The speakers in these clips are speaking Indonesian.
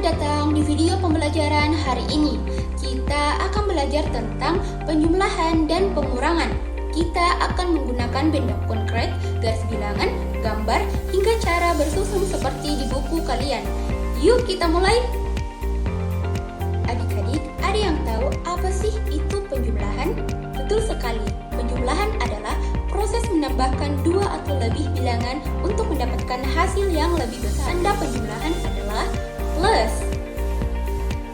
datang di video pembelajaran hari ini. Kita akan belajar tentang penjumlahan dan pengurangan. Kita akan menggunakan benda konkret, garis bilangan, gambar, hingga cara bersusun seperti di buku kalian. Yuk kita mulai! Adik-adik, ada yang tahu apa sih itu penjumlahan? Betul sekali, penjumlahan adalah proses menambahkan dua atau lebih bilangan untuk mendapatkan hasil yang lebih besar. Tanda penjumlahan adalah plus.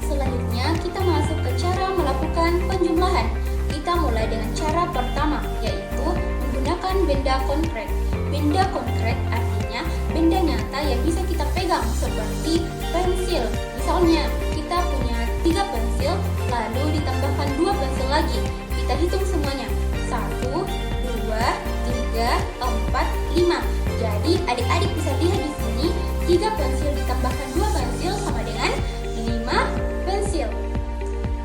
Selanjutnya kita masuk ke cara melakukan penjumlahan. Kita mulai dengan cara pertama, yaitu menggunakan benda konkret. Benda konkret artinya benda nyata yang bisa kita pegang, seperti pensil. Misalnya, kita punya 3 pensil, lalu ditambahkan 2 pensil lagi. Kita hitung semuanya. 1, 2, 3, 4, 5. Jadi adik-adik bisa lihat di sini 3 pensil ditambahkan 2 pensil sama dengan 5 pensil.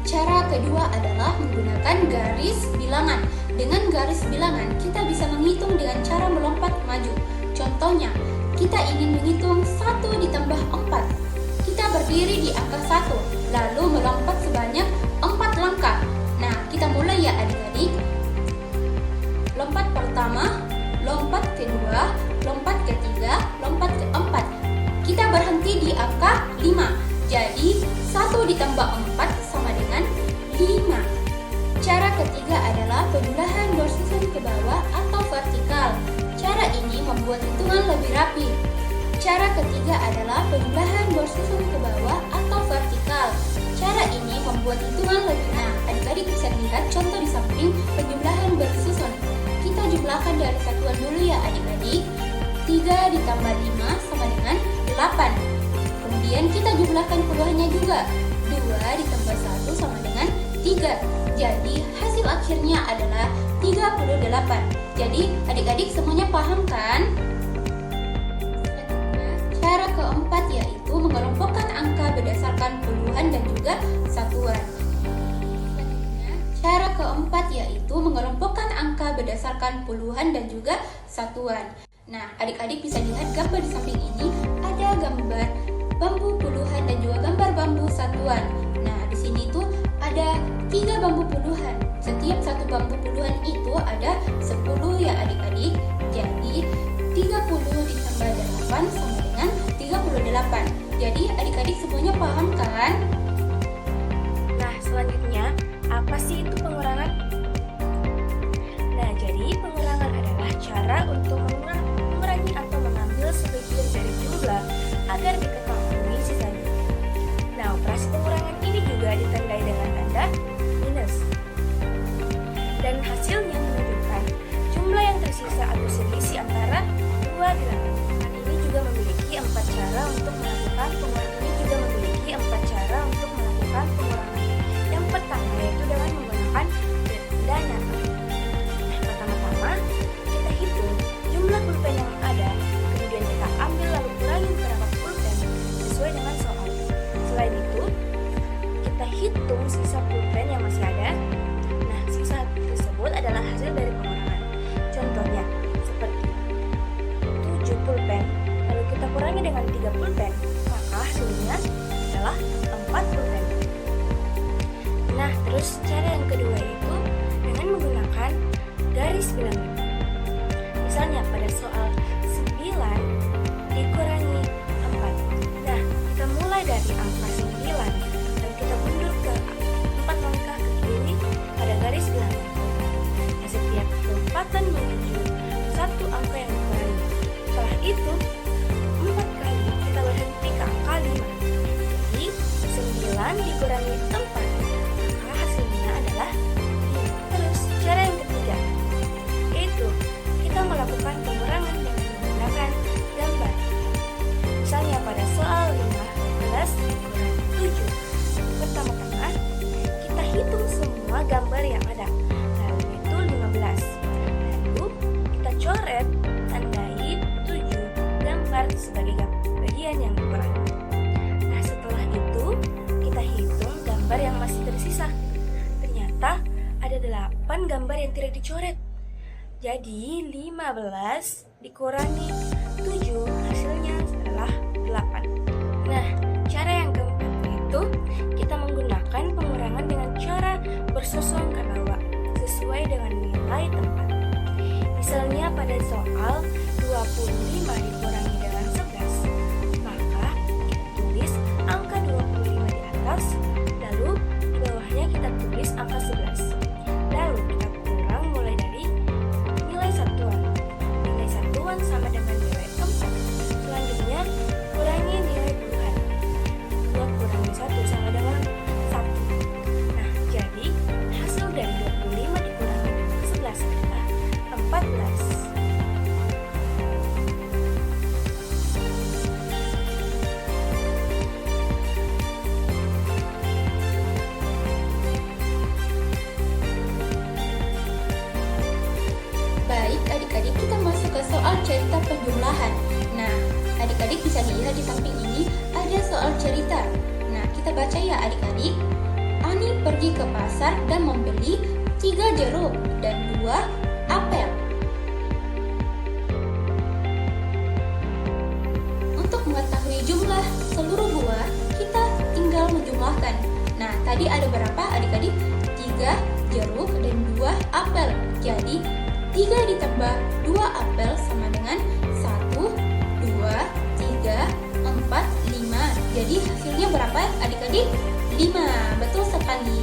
Cara kedua adalah menggunakan garis bilangan. Dengan garis bilangan kita bisa menghitung dengan cara melompat maju. Contohnya, kita ingin menghitung 1 ditambah 4. Kita berdiri di angka 1, lalu melompat sebanyak 4 langkah. Nah, kita mulai ya adik-adik. Lompat pertama, lompat kedua, lompat ketiga, lompat keempat. Kita berhenti di angka 5. Jadi 1 ditambah 4 sama dengan 5. Cara ketiga adalah penjumlahan bersusun ke bawah atau vertikal. Cara ini membuat hitungan lebih rapi. Cara ketiga adalah penjumlahan bersusun ke bawah atau vertikal. Cara ini membuat hitungan lebih adik-adik bisa lihat contoh di samping penjumlahan bersusun. Kita jumlahkan dari satuan dulu ya adik-adik. 3 ditambah 5 sama dengan 8. Kemudian kita jumlahkan puluhannya juga. 2 ditambah 1 sama dengan 3. Jadi hasil akhirnya adalah 38. Jadi adik-adik semuanya paham kan? Cara keempat yaitu mengelompokkan angka berdasarkan puluhan dan juga satuan. Cara keempat yaitu mengelompokkan angka berdasarkan puluhan dan juga satuan. Nah, adik-adik bisa lihat gambar di samping ini ada gambar bambu puluhan dan juga gambar bambu satuan. Nah, di sini tuh ada 3 bambu puluhan. Setiap satu bambu puluhan itu ada 10 ya adik-adik. Jadi 30 ditambah 8 sama dengan 38. Jadi adik-adik semuanya paham kan? Nah, selanjutnya apa sih itu pengurangan? Nah, jadi pengurangan adalah cara untuk mengurangi atau mengambil sebagian dari jumlah agar diketahui sisanya. Nah, operasi pengurangan ini juga ditandai dengan tanda minus. Dan hasilnya menunjukkan jumlah yang tersisa atau selisih antara dua bilangan. Ini juga memiliki 4 cara untuk melakukan pengurangan. Yang pertama yaitu dengan menggunakan benda nyata. Nah, pertama-tama kita hitung jumlah pulpen yang ada, kemudian kita ambil lalu kurangi berapa pulpen sesuai dengan soal. Selain itu, kita hitung sisa pulpen yang masih ada. Nah, sisa tersebut adalah hasil dari pengurangan. Contohnya, seperti 7 pulpen, lalu kita kurangi dengan 3 pulpen, maka hasilnya adalah 4 pulpen. Nah, terus cara yang kedua itu dengan menggunakan garis bilangan. Misalnya pada soal 9 dikurangi 4. Nah, kita mulai dari angka 9 dan kita mundur ke 4 langkah ke kiri pada garis bilangan. Nah, setiap lompatan menuju satu angka yang dikurangi. Setelah itu 4 kali kita berhenti ke angka 5. Jadi 9 dikurangi 4, maka hasilnya adalah 5. Terus cara yang ketiga yaitu kita melakukan pengurangan dengan menggunakan gambar. Misalnya pada soal 15 dikurangi 7. Pertama-tama kita hitung semua gambar yang ada, lalu itu 15. Lalu kita coret tandai 7 gambar sebagai bagian yang dikurangi. Nah, setelah itu kita hitung gambar yang masih tersisa. Ternyata ada 8 gambar yang tidak dicoret. Jadi 15 dikurangi 7 hasilnya adalah 8. Nah, cara yang keempat adik-adik bisa lihat di samping ini ada soal cerita. Nah, kita baca ya adik-adik. Ani pergi ke pasar dan membeli 3 jeruk dan 2 apel. Untuk mengetahui jumlah seluruh buah, kita tinggal menjumlahkan. Nah, tadi ada berapa adik-adik? 3 jeruk dan 2 apel. Jadi, 3 ditambah 2 apel sama dengan 1, 2, 3, 4, 5. Jadi hasilnya berapa adik-adik? 5. Betul sekali.